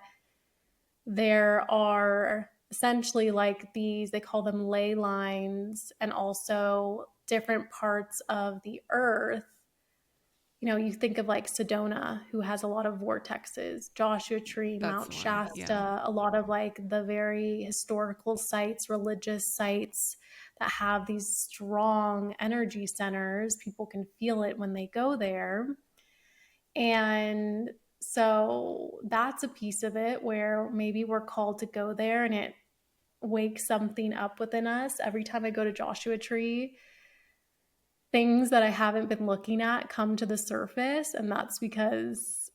there are essentially like these, they call them ley lines, and also different parts of the earth. You think of like Sedona, who has a lot of vortexes, Joshua Tree, That's Mount the one. Shasta, Yeah. a lot of like the very historical sites, religious sites that have these strong energy centers. People can feel it when they go there. And so that's a piece of it where maybe we're called to go there and it wakes something up within us. Every time I go to Joshua Tree, things that I haven't been looking at come to the surface, and that's because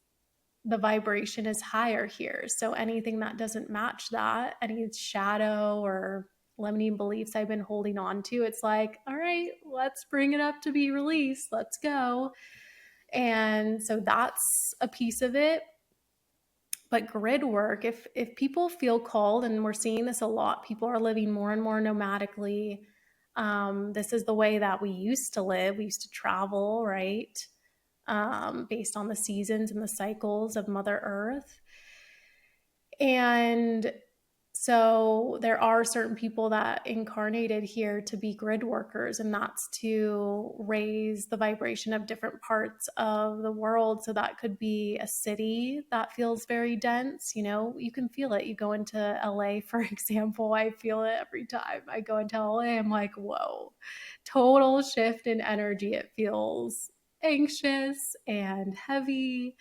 the vibration is higher here. So anything that doesn't match that, any shadow or limiting beliefs I've been holding on to, it's like, all right, let's bring it up to be released. Let's go. And so that's a piece of it. But grid work, if people feel called, and we're seeing this a lot, people are living more and more nomadically. This is the way that we used to live. We used to travel, right? Based on the seasons and the cycles of Mother Earth. And So there are certain people that incarnated here to be grid workers, and that's to raise the vibration of different parts of the world. So that could be a city that feels very dense. You know, you can feel it. You go into LA, for example, I feel it every time I go into LA. I'm like, whoa, total shift in energy. It feels anxious and heavy.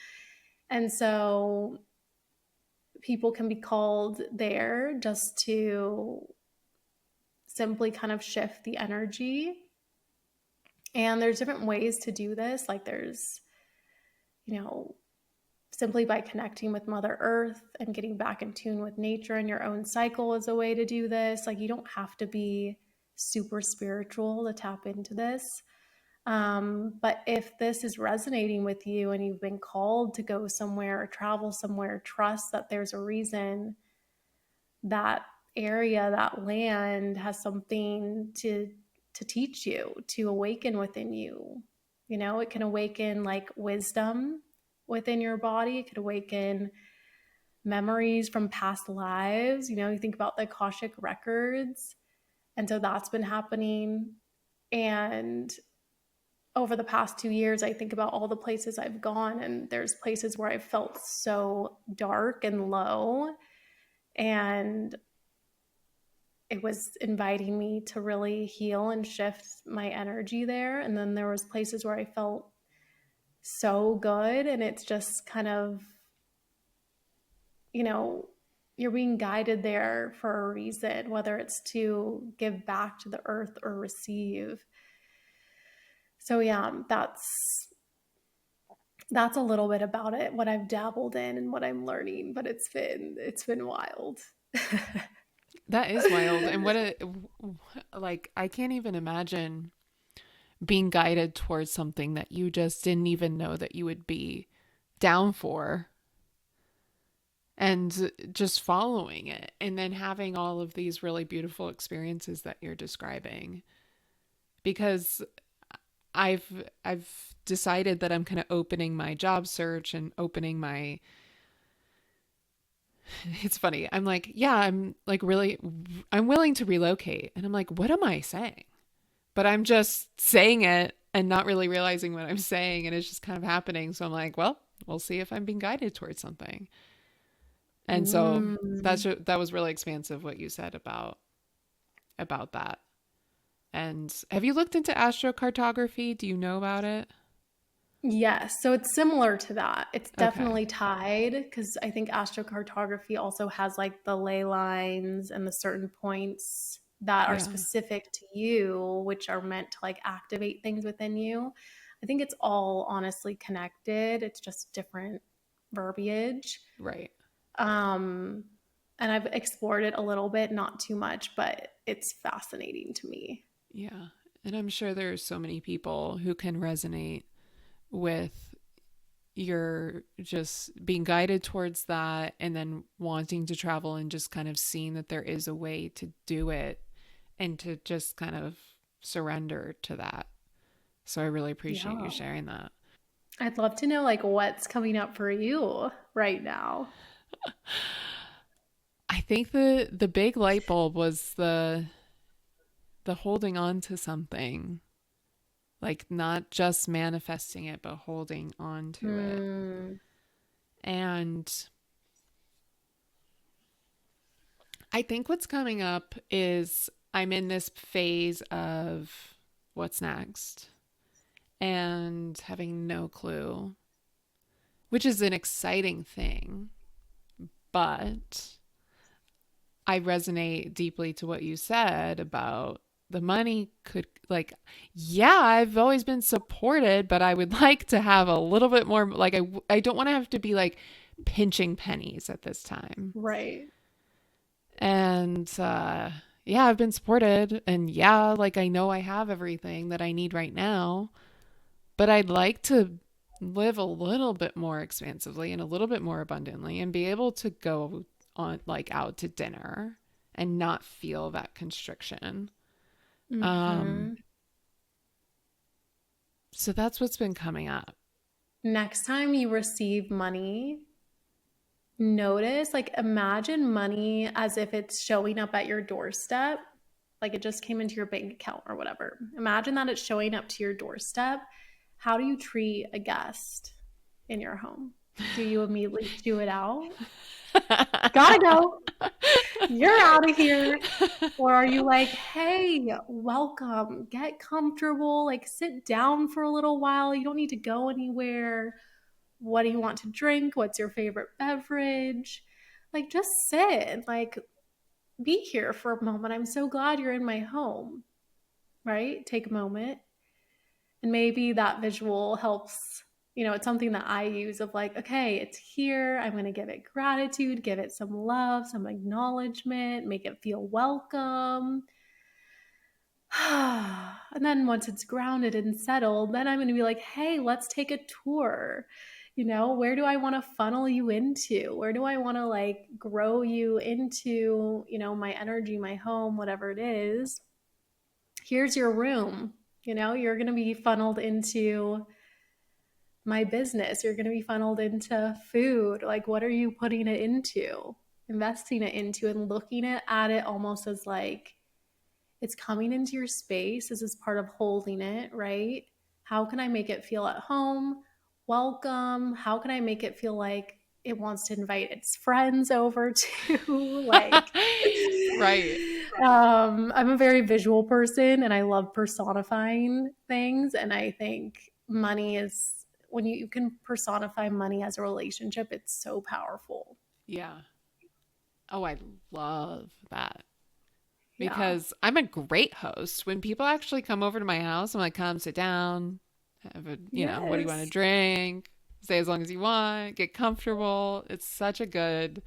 And so people can be called there just to simply kind of shift the energy. And there's different ways to do this. Like there's, you know, simply by connecting with Mother Earth and getting back in tune with nature and your own cycle is a way to do this. Like you don't have to be super spiritual to tap into this. But if this is resonating with you and you've been called to go somewhere or travel somewhere, trust that there's a reason that area, that land has something to teach you, to awaken within you. You know, it can awaken like wisdom within your body. It could awaken memories from past lives. You know, you think about the Akashic records. And so that's been happening. And over the past 2 years, I think about all the places I've gone, and there's places where I felt so dark and low. And it was inviting me to really heal and shift my energy there. And then there was places where I felt so good, and it's just kind of, you know, you're being guided there for a reason, whether it's to give back to the earth or receive. So yeah, that's a little bit about it, what I've dabbled in and what I'm learning, but it's been wild. That is wild. And like, I can't even imagine being guided towards something that you just didn't even know that you would be down for, and just following it and then having all of these really beautiful experiences that you're describing. Because I've decided that I'm kind of opening my job search and opening my it's funny. I'm like, yeah, I'm like really I'm willing to relocate. And I'm like, what am I saying? But I'm just saying it and not really realizing what I'm saying, and it's just kind of happening. So I'm like, well, we'll see if I'm being guided towards something. And so Mm. that was really expansive what you said about that. And have you looked into astrocartography? Do you know about it? Yes, so it's similar to that. It's Okay. definitely tied because I think astrocartography also has like the ley lines and the certain points that are Yeah. specific to you, which are meant to like activate things within you. I think it's all honestly connected. It's just different verbiage. Right. Um, and I've explored it a little bit, not too much, but it's fascinating to me. Yeah. And I'm sure there's so many people who can resonate with your just being guided towards that, and then wanting to travel and just kind of seeing that there is a way to do it and to just kind of surrender to that. So I really appreciate you Yeah. sharing that. I'd love to know like what's coming up for you right now. I think the big light bulb was the holding on to something, like not just manifesting it but holding on to it. Hmm. And I think what's coming up is I'm in this phase of what's next and having no clue, which is an exciting thing. But I resonate deeply to what you said about the money could, like, yeah, I've always been supported, but I would like to have a little bit more. Like, I don't want to have to be like pinching pennies at this time. Right. And yeah, I've been supported. And yeah, like I know I have everything that I need right now, but I'd like to live a little bit more expansively and a little bit more abundantly and be able to go on like out to dinner and not feel that constriction. Um, Hmm. so that's what's been coming up. Next time you receive money, notice, like imagine money as if it's showing up at your doorstep, like it just came into your bank account or whatever. Imagine that it's showing up to your doorstep. How do you treat a guest in your home? Do you immediately chew it out? Gotta go. You're out of here. Or are you like, hey, welcome, get comfortable, like sit down for a little while. You don't need to go anywhere. What do you want to drink? What's your favorite beverage? Like, just sit, like, be here for a moment. I'm so glad you're in my home, right? Take a moment. And maybe that visual helps. It's something that I use of like, okay, it's here. I'm going to give it gratitude, give it some love, some acknowledgement, make it feel welcome. And then once it's grounded and settled, then I'm going to be like, hey, let's take a tour. Where do I want to funnel you into? Where do I want to like grow you into, my energy, my home, whatever it is? Here's your room. You're going to be funneled into my business. You're going to be funneled into food. Like, what are you putting it into? Investing it into and looking at it almost as like, it's coming into your space. This is part of holding it, right? How can I make it feel at home, welcome? How can I make it feel like it wants to invite its friends over too? Like, Right. I'm a very visual person and I love personifying things. And I think money is, when you can personify money as a relationship, it's so powerful. Yeah. Oh, I love that. Yeah. Because I'm a great host. When people actually come over to my house, I'm like, come sit down, have a, what do you want to Yes. drink? Stay as long as you want, get comfortable. It's such a good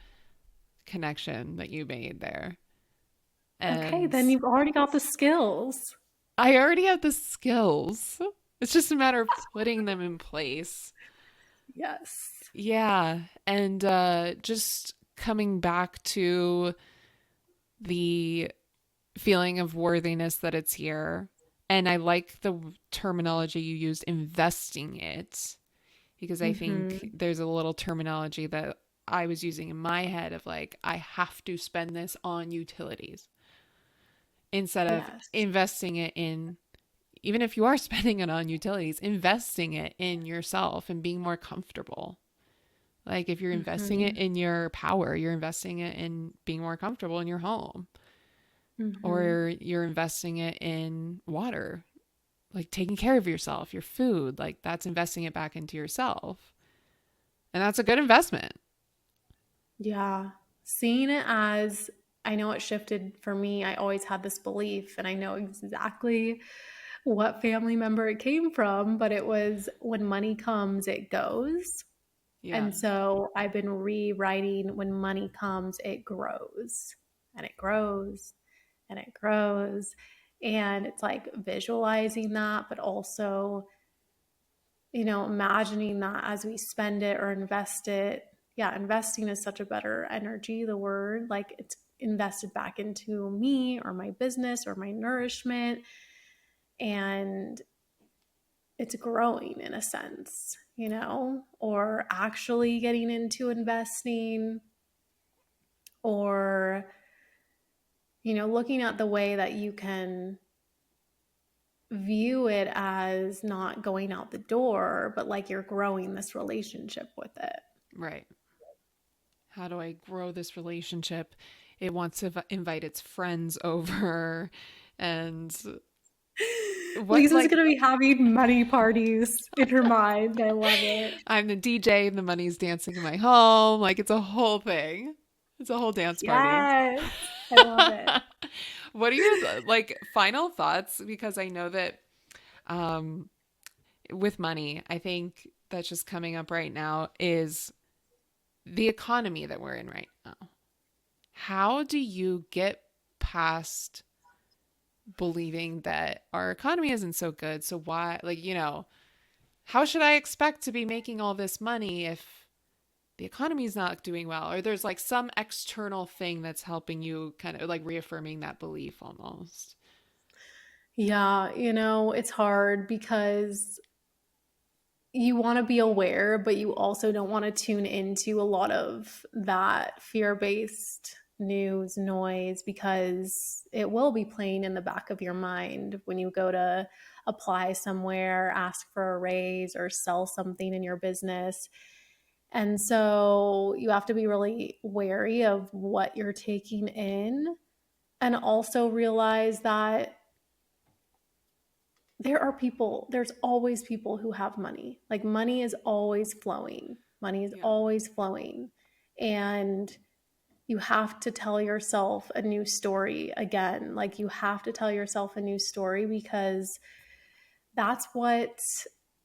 connection that you made there. Okay, And then you've already got the skills. I already have the skills. It's just a matter of putting them in place. Yes. Yeah. And just coming back to the feeling of worthiness that it's here. And I like the terminology you used, investing it, because I think Mm-hmm. there's a little terminology that I was using in my head of like, I have to spend this on utilities instead of Yes. investing it in, even if you are spending it on utilities, investing it in yourself and being more comfortable. Like if you're investing it Mm-hmm. in your power, you're investing it in being more comfortable in your home, Mm-hmm. or you're investing it in water, like taking care of yourself, your food, like that's investing it back into yourself. And that's a good investment. Yeah. Seeing it as, I know it shifted for me. I always had this belief, and I know exactly what family member it came from, but it was when money comes, it goes. Yeah. And so I've been rewriting when money comes, it grows and it grows and it grows. And it's like visualizing that, but also, imagining that as we spend it or invest it. Yeah, investing is such a better energy, the word. Like it's invested back into me or my business or my nourishment. And it's growing in a sense, or actually getting into investing, or, looking at the way that you can view it as not going out the door, but like you're growing this relationship with it. Right. How do I grow this relationship? It wants to invite its friends over. And what, Lisa's like, going to be having money parties in her mind. I love it. I'm the DJ and the money's dancing in my home. Like, it's a whole thing. It's a whole dance party. Yes. I love it. What are your like final thoughts? Because I know that um, with money, I think that's just coming up right now is the economy that we're in right now. How do you get past believing that our economy isn't so good? So why, like, how should I expect to be making all this money if the economy is not doing well? Or there's like some external thing that's helping you kind of like reaffirming that belief almost. Yeah, it's hard because you want to be aware, but you also don't want to tune into a lot of that fear-based news noise, because it will be playing in the back of your mind when you go to apply somewhere, ask for a raise, or sell something in your business. And so you have to be really wary of what you're taking in, and also realize that there's always people who have money. Like, money is always flowing. Money is Yeah. always flowing. And you have to tell yourself a new story again. Like, you have to tell yourself a new story, because that's what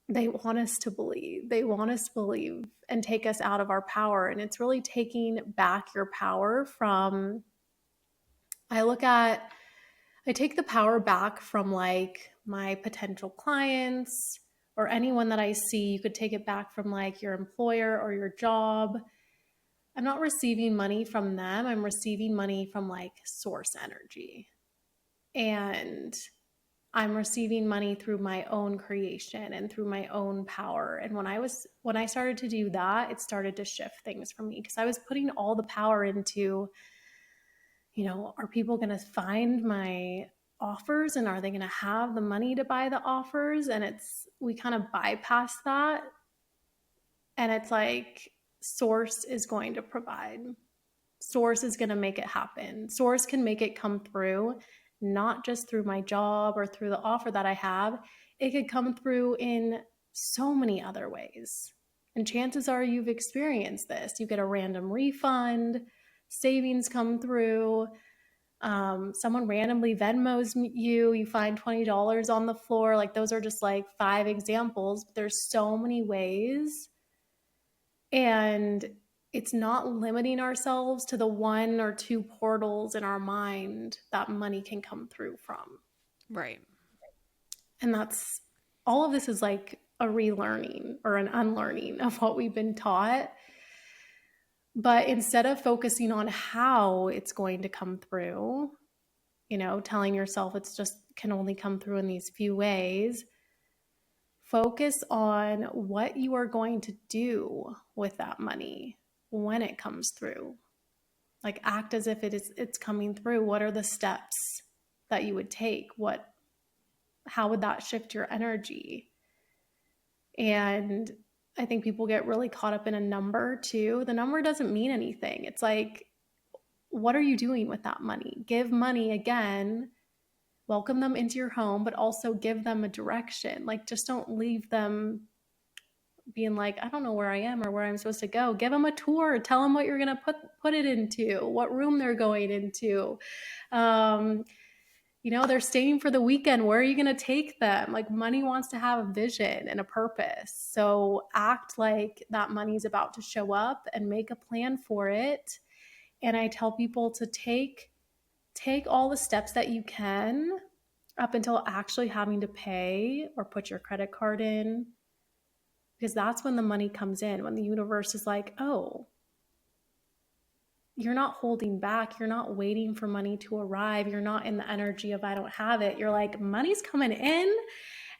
they want us to believe. They want us to believe and take us out of our power. And it's really taking back your power from, I look at I take the power back from like my potential clients or anyone that I see. You could take it back from like your employer or your job. I'm not receiving money from them. I'm receiving money from like source energy. And I'm receiving money through my own creation and through my own power. And when I started to do that, it started to shift things for me, because I was putting all the power into, are people going to find my offers, and are they going to have the money to buy the offers? And we kind of bypass that. And it's like, source is going to provide. Source is going to make it happen. Source can make it come through, not just through my job or through the offer that I have. It could come through in so many other ways. And chances are you've experienced this. You get a random refund, savings come through, someone randomly Venmos you, you find $20 on the floor. Like, those are just like 5 examples, but there's so many ways. And it's not limiting ourselves to the 1 or 2 portals in our mind that money can come through from. Right. And that's all of this is like a relearning or an unlearning of what we've been taught. But instead of focusing on how it's going to come through, telling yourself it's just can only come through in these few ways, focus on what you are going to do with that money when it comes through. Like, act as if it's coming through. What are the steps that you would take? How would that shift your energy? And I think people get really caught up in a number too. The number doesn't mean anything. It's like, what are you doing with that money? Give money again, welcome them into your home, but also give them a direction. Like, just don't leave them being like, I don't know where I am or where I'm supposed to go. Give them a tour. Tell them what you're going to put it into, what room they're going into. They're staying for the weekend. Where are you going to take them? Like, money wants to have a vision and a purpose. So act like that money's about to show up and make a plan for it. And I tell people to take all the steps that you can up until actually having to pay or put your credit card in, because that's when the money comes in, when the universe is like, oh, you're not holding back. You're not waiting for money to arrive. You're not in the energy of, I don't have it. You're like, money's coming in,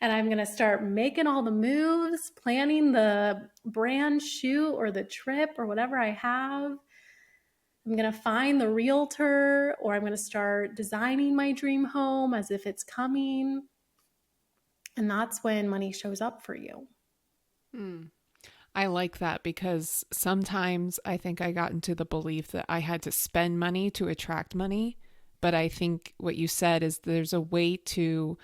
and I'm going to start making all the moves, planning the brand shoot or the trip or whatever I have. I'm going to find the realtor, or I'm going to start designing my dream home as if it's coming. And that's when money shows up for you. I like that, because sometimes I think I got into the belief that I had to spend money to attract money. But I think what you said is there's a way to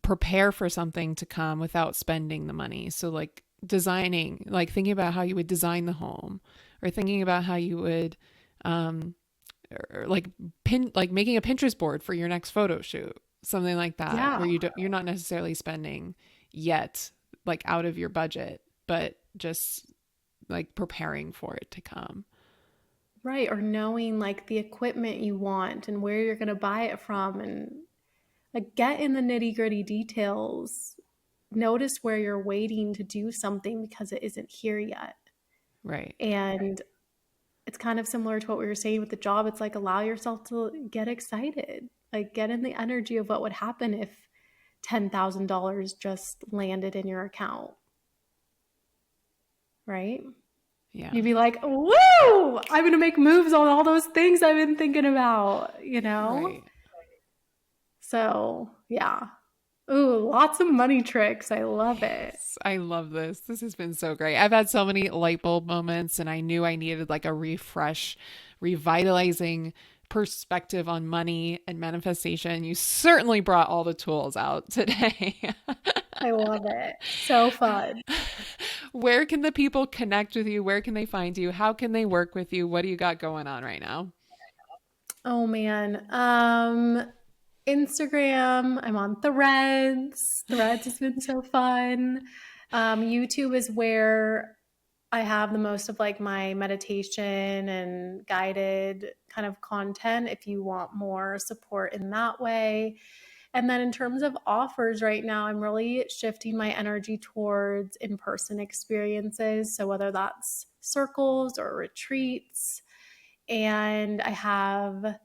prepare for something to come without spending the money. So like designing, like thinking about how you would design the home, or thinking about how you would or like making a Pinterest board for your next photo shoot, something like that, Yeah. where you're not necessarily spending yet, like out of your budget, but just like preparing for it to come. Right. Or knowing like the equipment you want and where you're going to buy it from, and like get in the nitty gritty details. Notice where you're waiting to do something because it isn't here yet. Right. And it's kind of similar to what we were saying with the job. It's like, allow yourself to get excited, like get in the energy of what would happen if $10,000 just landed in your account. right? Yeah. You'd be like, woo, I'm going to make moves on all those things I've been thinking about, you know? Right. So, yeah. Ooh, lots of money tricks. I love it. Yes, I love this. This has been so great. I've had so many light bulb moments, and I knew I needed like a refresh, revitalizing perspective on money and manifestation. You certainly brought all the tools out today. I love it. So fun. Where can the people connect with you? Where can they find you? How can they work with you? What do you got going on right now? Oh man. Instagram, I'm on Threads. Threads has been so fun. YouTube is where I have the most of like my meditation and guided kind of content if you want more support in that way. And then in terms of offers right now, I'm really shifting my energy towards in-person experiences. So whether that's circles or retreats, and I have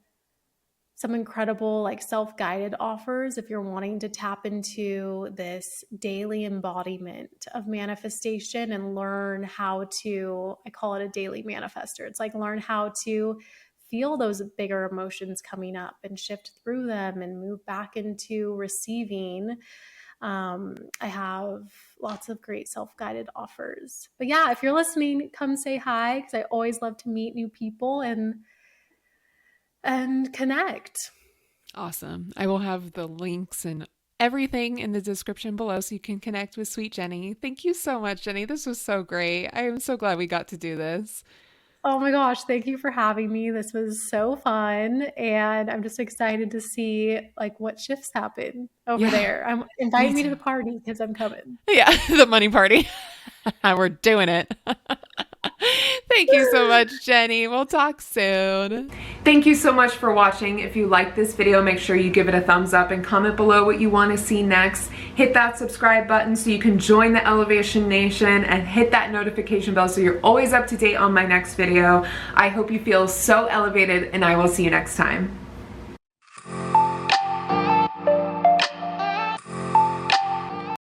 some incredible like self-guided offers if you're wanting to tap into this daily embodiment of manifestation and learn how to, I call it a daily manifester. It's like learn how to feel those bigger emotions coming up and shift through them and move back into receiving. I have lots of great self-guided offers. But yeah, if you're listening, come say hi, because I always love to meet new people and connect. Awesome. I will have the links and everything in the description below so you can connect with sweet Jenni. Thank you so much, Jenni. This was so great. I am so glad we got to do this. Oh my gosh, thank you for having me. This was so fun, and I'm just excited to see like what shifts happen over there. Invite me to the party because I'm coming. Yeah, the money party. We're doing it. Thank you so much, Jenni. We'll talk soon. Thank you so much for watching. If you like this video, make sure you give it a thumbs up and comment below what you want to see next. Hit that subscribe button so you can join the Elevation Nation, and hit that notification bell so you're always up to date on my next video. I hope you feel so elevated, and I will see you next time.